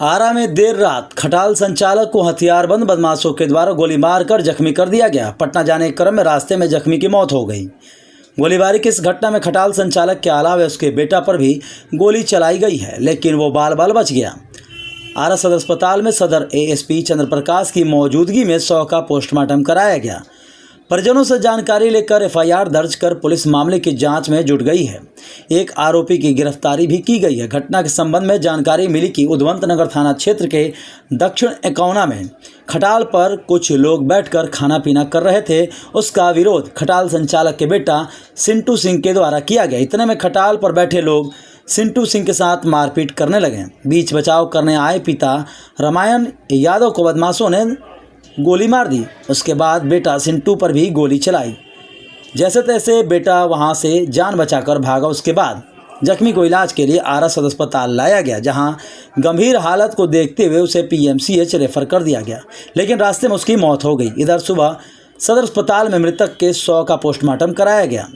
आरा में देर रात खटाल संचालक को हथियारबंद बदमाशों के द्वारा गोली मारकर जख्मी कर दिया गया। पटना जाने के क्रम में रास्ते में जख्मी की मौत हो गई। गोलीबारी की इस घटना में खटाल संचालक के अलावा उसके बेटा पर भी गोली चलाई गई है, लेकिन वो बाल बाल बच गया। आरा सदर अस्पताल में सदर एएसपी चंद्रप्रकाश की मौजूदगी में शव का पोस्टमार्टम कराया गया। परिजनों से जानकारी लेकर एफआईआर दर्ज कर पुलिस मामले की जांच में जुट गई है। एक आरोपी की गिरफ्तारी भी की गई है। घटना के संबंध में जानकारी मिली कि उद्वंत नगर थाना क्षेत्र के दक्षिण एकौना में खटाल पर कुछ लोग बैठकर खाना पीना कर रहे थे। उसका विरोध खटाल संचालक के बेटा सिंटू सिंह के द्वारा किया गया। इतने में खटाल पर बैठे लोग सिंटू सिंह के साथ मारपीट करने लगे। बीच बचाव करने आए पिता रामायण यादव को बदमाशों ने गोली मार दी। उसके बाद बेटा सिंटू पर भी गोली चलाई। जैसे तैसे बेटा वहां से जान बचाकर भागा। उसके बाद जख्मी को इलाज के लिए आरा सदर अस्पताल लाया गया, जहां गंभीर हालत को देखते हुए उसे पीएमसीएच रेफर कर दिया गया, लेकिन रास्ते में उसकी मौत हो गई। इधर सुबह सदर अस्पताल में मृतक के शव का पोस्टमार्टम कराया गया।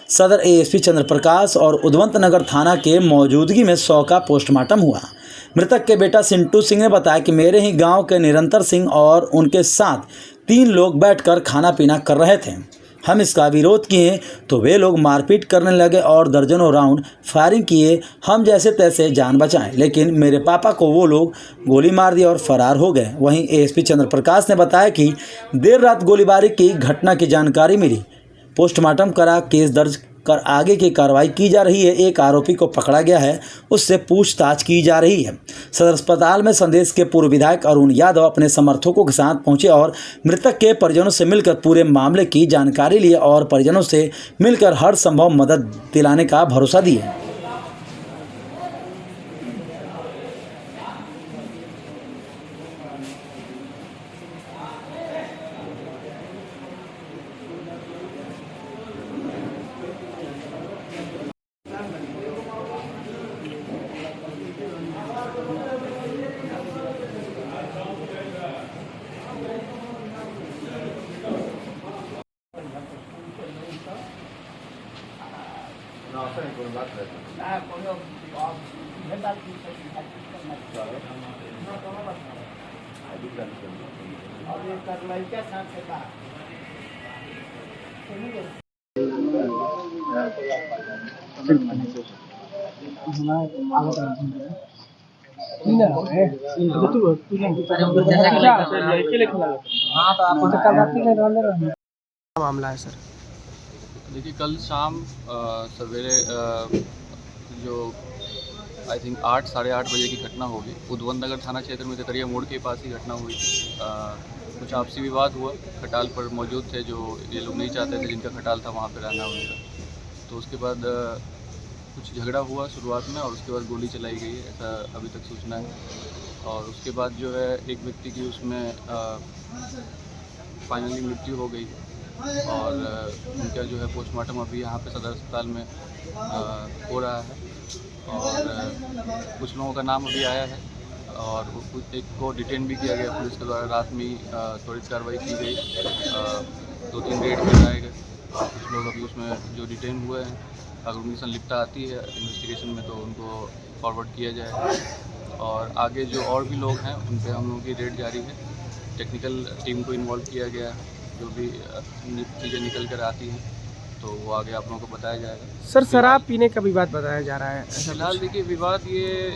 सदर एएसपी चंद्रप्रकाश और उद्वंत नगर थाना के मौजूदगी में शव का पोस्टमार्टम हुआ। मृतक के बेटा सिंटू सिंह ने बताया कि मेरे ही गांव के निरंतर सिंह और उनके साथ 3 लोग बैठकर खाना पीना कर रहे थे। हम इसका विरोध किए तो वे लोग मारपीट करने लगे और दर्जनों राउंड फायरिंग किए। हम जैसे तैसे जान बचाएं, लेकिन मेरे पापा को वो लोग गोली मार दी और फरार हो गए। वहीं एएसपी चंद्रप्रकाश ने बताया कि देर रात गोलीबारी की घटना की जानकारी मिली। पोस्टमार्टम करा केस दर्ज कर आगे की कार्रवाई की जा रही है। एक आरोपी को पकड़ा गया है, उससे पूछताछ की जा रही है। सदर अस्पताल में संदेश के पूर्व विधायक अरुण यादव अपने समर्थकों के साथ पहुंचे और मृतक के परिजनों से मिलकर पूरे मामले की जानकारी ली और परिजनों से मिलकर हर संभव मदद दिलाने का भरोसा दिया। मामला है सर। देखिए, कल शाम सवेरे जो आई थिंक 8 साढ़े 8 बजे की घटना होगी। उद्वंत नगर थाना क्षेत्र में करिया मोड़ के पास ही घटना हुई। कुछ आपसी विवाद हुआ। खटाल पर मौजूद थे जो ये लोग नहीं चाहते थे, जिनका खटाल था वहाँ पे रहना उनका। तो उसके बाद कुछ झगड़ा हुआ शुरुआत में और उसके बाद गोली चलाई गई, ऐसा अभी तक सूचना है। और उसके बाद जो है एक व्यक्ति की उसमें फाइनली मृत्यु हो गई और उनका जो है पोस्टमार्टम अभी यहाँ पे सदर अस्पताल में हो रहा है। और कुछ लोगों का नाम अभी आया है और एक को डिटेन भी किया गया पुलिस के द्वारा। रात में त्वरित कार्रवाई की गई, 2-3 रेड में लाए गए। कुछ लोग अभी उसमें जो डिटेन हुए हैं, अगर उनकी संलिप्तता आती है इन्वेस्टिगेशन में तो उनको फॉरवर्ड किया जाए। और आगे जो और भी लोग हैं उन पर हम लोगों की रेड जारी है। टेक्निकल टीम को इन्वॉल्व किया गया है। जो भी चीज़ें निकल कर आती हैं तो वो आगे आप लोगों को बताया जाएगा। सर, शराब पीने का विवाद बताया जा रहा है। फिलहाल देखिए, विवाद ये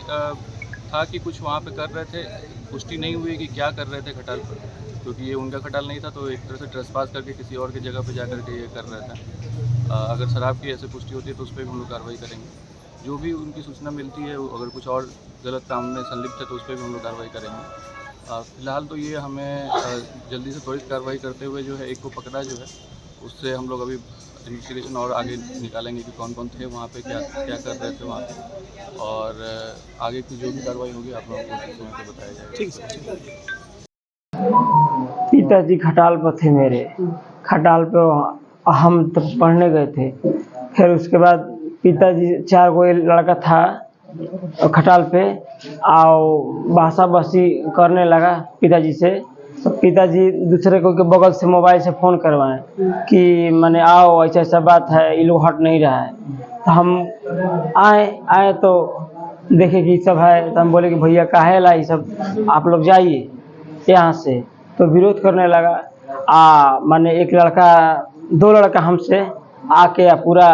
था कि कुछ वहाँ पे कर रहे थे, पुष्टि नहीं हुई कि क्या कर रहे थे खटाल पर, क्योंकि ये उनका खटाल नहीं था। तो एक तरह से ट्रेसपास करके किसी और की जगह पे जाकर के ये कर रहे थे। अगर शराब की ऐसे पुष्टि होती है तो उस पर भी हम लोग कार्रवाई करेंगे। जो भी उनकी सूचना मिलती है, अगर कुछ और गलत काम में संलिप्त है तो उस पर भी हम लोग कार्रवाई करेंगे। फिलहाल तो ये हमें जल्दी से त्वरित कार्रवाई करते हुए जो है एक को पकड़ा जो है, उससे हम लोग अभी इन्वेस्टिगेशन और आगे निकालेंगे कि कौन कौन थे वहाँ पे, क्या क्या कर रहे थे वहाँ पे। और आगे की जो भी कार्रवाई होगी आप लोगों को समय पर बताया जाएगा। ठीक है। पिताजी खटाल पर थे मेरे। खटाल पे हम तब पढ़ने गए थे। फिर उसके बाद पिताजी 4 कोई लड़का था खटाल पे आओ भाषा बसी करने लगा पिताजी से। तो पिताजी दूसरे को के बगल से मोबाइल से फ़ोन करवाएं कि मैंने आओ ऐसा ऐसा बात है, ये लोग हट नहीं रहा है। तो हम आए तो देखे कि सब है, तो हम बोले कि भैया काहे ला ये सब, आप लोग जाइए यहाँ से। तो विरोध करने लगा। माने एक लड़का, 2 लड़का हमसे आके पूरा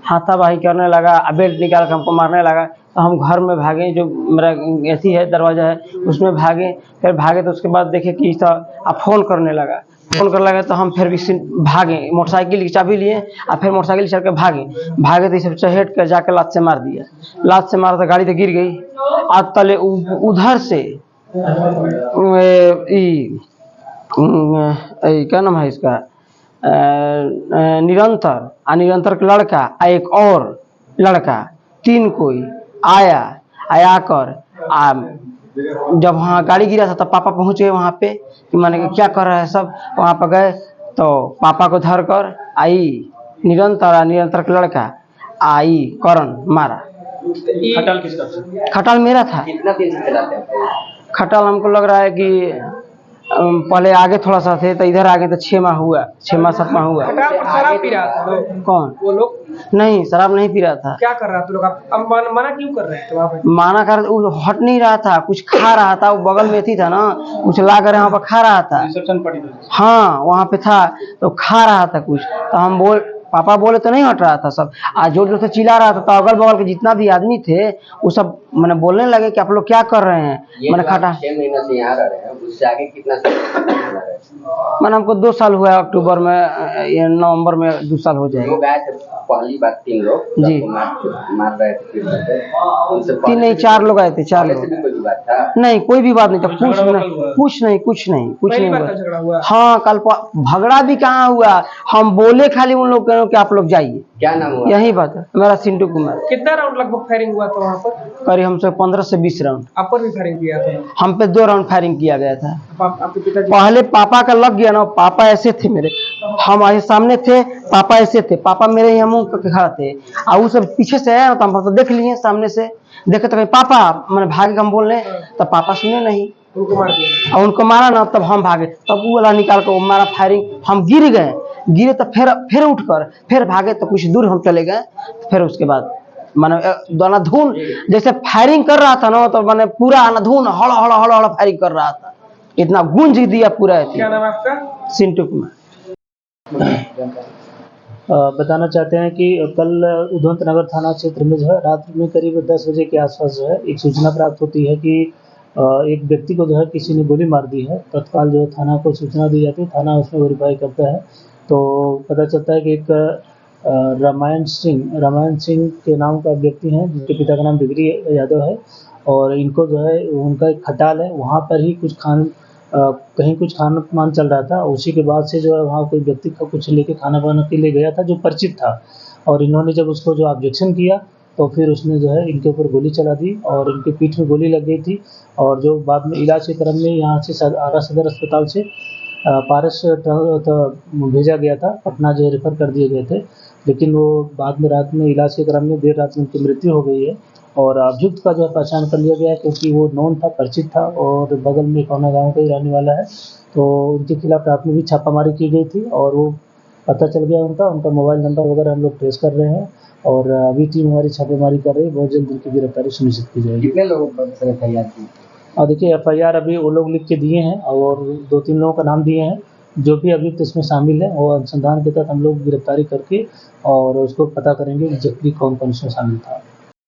हाथापाई करने लगा, बेल्ट निकाल कर हमको मारने लगा। तो हम घर में भागे, जो मेरा ऐसी है दरवाज़ा है उसमें भागे। फिर भागे तो उसके बाद देखे कि सब फ़ोन करने लगा। फ़ोन करने लगा तो हम फिर भी भागे, मोटरसाइकिल की चाबी लिए और फिर मोटरसाइकिल चढ़ के भागे तो ये सब चहेट कर जाकर लात से मार दिया। लात से मारा तो गाड़ी तो गिर गई। आज तले उधर से क्या नाम है इसका, निरंतर का लड़का एक और लड़का, 3 कोई आया कर जब वहाँ गाड़ी गिरा था तब पापा पहुँच गए वहाँ पे कि माने कि क्या कर रहा है सब। वहाँ पर गए तो पापा को धर कर आई निरंतर का लड़का आई करण मारा। खटाल किसका? खटाल मेरा था। कितना दिन से चलाते हैं? खटाल हमको लग रहा है कि पहले आगे थोड़ा सा थे तो इधर आगे तो 6 माह हुआ, 6 माह 7 माह हुआ। खटाल पर शराब पी रहा था लोग? कौन? वो लोग नहीं, शराब नहीं पी रहा था। क्या कर रहा था लोग? अब मना क्यों कर रहे थे वहाँ पे? माना कर, वो हट नहीं रहा था, कुछ खा रहा था। वो बगल में थी था ना, कुछ ला कर यहाँ पर खा रहा था। रिसेप्शन पार्टी थी। हाँ, वहाँ पे था तो खा रहा था कुछ। तो हम पापा बोले तो नहीं हट रहा था सब, आज जोर जोर से चिल्ला रहा था। तो अगल बगल के जितना भी आदमी थे वो सब मैंने बोलने लगे कि आप लोग क्या कर रहे हैं। मैंने खटा 6 महीना से यहाँ रह रहे हैं, उससे आगे कितना साल? मैंने हमको 2 साल हुआ है, अक्टूबर में ये नवंबर में 2 साल हो जाएगा। लोग आए थे पहली बार 3 लोग जी। मार रहे थे, उनसे 3 नहीं 4 लोग आए थे, 4 लोग। भी कोई विवाद था? नहीं, कोई भी बात नहीं था, कुछ नहीं पहली बार हुआ। का झगड़ा हुआ? हाँ, कल झगड़ा भी कहाँ हुआ, हम बोले खाली उन लोग कि आप लोग जाइए, क्या नाम हुआ? यही बात है। मेरा सिंटू कुमार। कितना राउंड लगभग फायरिंग हुआ था वहाँ पर? करीब हमसे 15 से 20 राउंड। आप पर भी फायरिंग किया था? हम पे 2 राउंड फायरिंग किया गया था। आपके पिताजी? पहले पापा का लग गया ना, पापा ऐसे थे मेरे, हम ऐसे सामने थे, पापा ऐसे थे, पापा मेरे यहाँ मुंह करके खड़ा थे और वो सब पीछे से आया ना, तो हम तो देख लिए सामने से, देखे तो कहीं पापा, मैंने भागे हम बोलने, तब पापा सुने नहीं, उनको मार दिया? और उनको मारा ना, तब हम भागे, तब वो वाला निकाल कर वो मारा फायरिंग। हम गिरे तो फिर उठकर फिर भागे, तो कुछ दूर हम चले गए। फिर उसके बाद माने अनाधुन जैसे फायरिंग कर रहा था ना, तो मैंने पूरा अनाधुन हड़ फायरिंग कर रहा था, इतना गूंज दिया पूरा। क्या नाम है आपका? सिंटू कुमार। बताना चाहते हैं कि कल उधमत नगर थाना क्षेत्र में जो है रात में करीब 10 बजे के आसपास जो है एक सूचना प्राप्त होती है कि एक व्यक्ति को जो है किसी ने गोली मार दी है। तत्काल जो है थाना को सूचना दी जाती है, थाना उसमें वेरीफाई करता है तो पता चलता है कि एक रामायण सिंह के नाम का व्यक्ति है, जिसके पिता का नाम बिगरी यादव है, और इनको जो है उनका एक खटाल है, वहाँ पर ही कहीं कुछ खाना मान चल रहा था। उसी के बाद से जो है वहाँ कोई व्यक्ति का कुछ लेके खाना बनाने के लिए गया था जो परिचित था, और इन्होंने जब उसको जो ऑब्जेक्शन किया तो फिर उसने जो है इनके ऊपर गोली चला दी और इनके पीठ में गोली लग गई थी। और जो बाद में इलाज के क्रम में यहाँ से आरा सदर अस्पताल से पारस भेजा गया था, पटना जो रेफर कर दिए गए थे, लेकिन वो बाद में रात में इलाज के क्रम में देर रात में उनकी मृत्यु हो गई है। और अभियुक्त का जो है पहचान कर लिया गया है, क्योंकि वो नॉन था, परिचित था और बगल में कौना गांव का ही रहने वाला है। तो उनके खिलाफ प्राथमिक भी छापामारी की गई थी और वो पता चल गया उनका मोबाइल नंबर वगैरह हम लोग ट्रेस कर रहे हैं और अभी टीम हमारी छापेमारी कर रही है। बहुत जल्द उनकी गिरफ्तारी सुनिश्चित की जाएगी। कितने लोगों पर FIR की? और देखिए FIR अभी वो लोग लिख के दिए हैं और 2-3 लोगों का नाम दिए हैं, जो भी अभियुक्त इसमें शामिल है वो अनुसंधान के तहत हम लोग गिरफ्तारी करके और उसको पता करेंगे कि एग्जैक्टली कौन इसमें शामिल था।